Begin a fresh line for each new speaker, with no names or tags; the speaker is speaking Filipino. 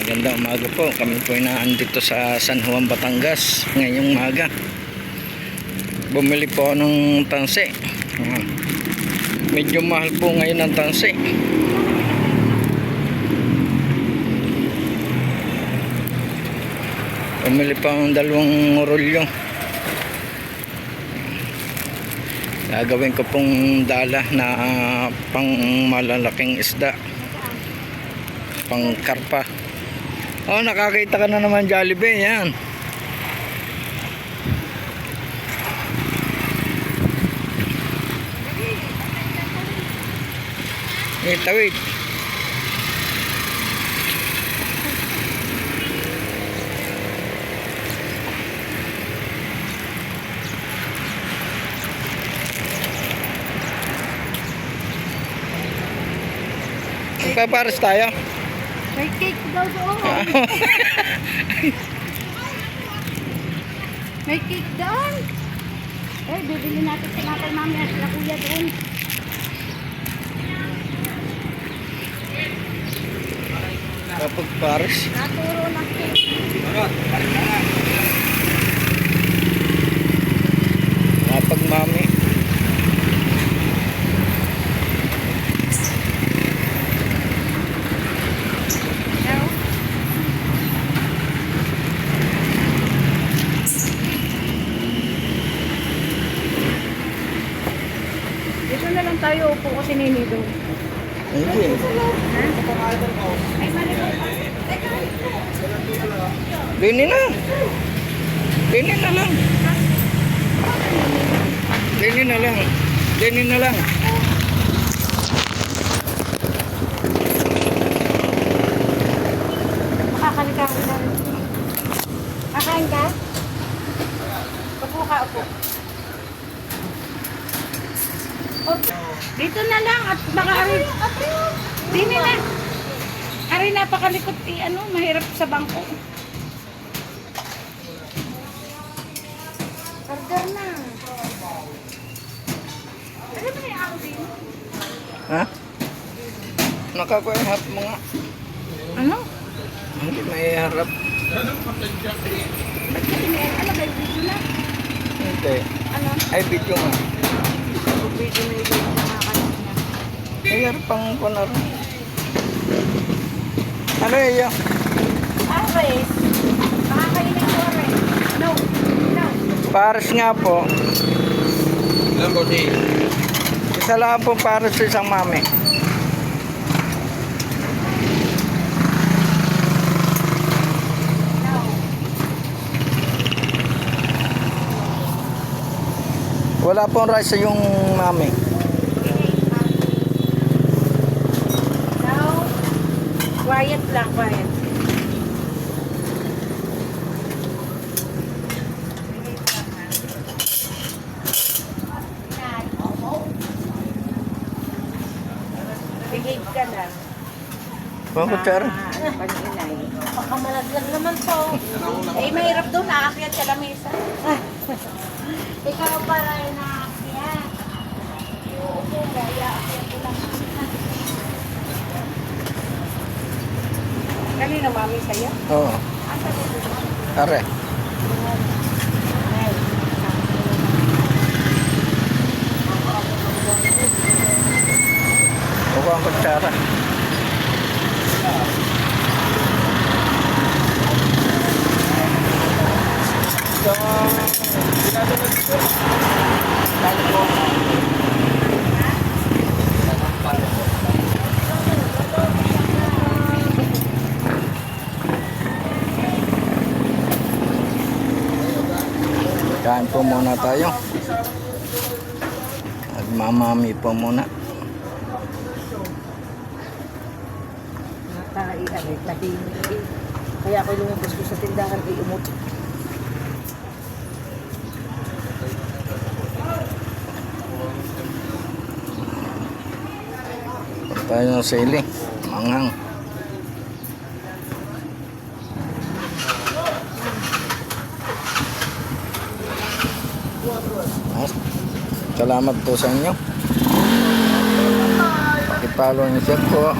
Magandang umaga po. Kami po naandito sa San Juan, Batangas ngayong umaga. Bumili po ako ng tansi. Medyo mahal po ngayon ang tansi. Bumili pa ng 2 rolyo. Gagawin ko pong dala na pang malalaking isda, pang karpa. Oh, nakakita ka na naman Jollibee, yan. Tawid. Magpapares tayo.
May cake daw doon. May cake doon. Bibili natin tinapay mamaya sila kuya doon.
Kapag pares.
Naturo ng cake.
Kapag mami.
Dito na lang tayo upo kasi nini doon.
Hindi.
Ay, mali po.
Dini na. Dini na lang. Dini na lang. Dini na lang.
Makakalika ko na rin. Kakain ka? Upo ka, upo. Dito na lang at baka dini na. Ari napakalikot mahirap sa bangko. Order na. Ano ba yung ako din?
Ha? Nakakuha mga.
Ano?
Hindi may harap.
Ba't kasi may ano ba yung video na?
Hindi.
Ano?
Ay, video nga.
Video na yung nakakalit niya.
Ay, harap pang kunar. Ano yun?
Ares. Makakainin ko rin. No. No.
Pares nga po.
Ilan po si?
Isa lang po pares sa isang mami.
No.
Wala pong rice yung mami.
No. Quiet lang, quiet. Behave ka lang.
Pang kutsara.
Pag-inay. Pakamalaglag naman po. Mahirap doon. Naakyat ka lang mesa. Ikaw para naakyat. Uupo mo. Iaakyat ko lang. Kanina mami sa'yo?
Oo. Are. Huwag ang kutsara. Kain po muna tayo. Nagmamami po muna.
Kaya ako lumabas ko sa tindahan ay umot.
Tayo ng sili. Manghang. Salamat po sa inyo. Paki-follow niyo siya po.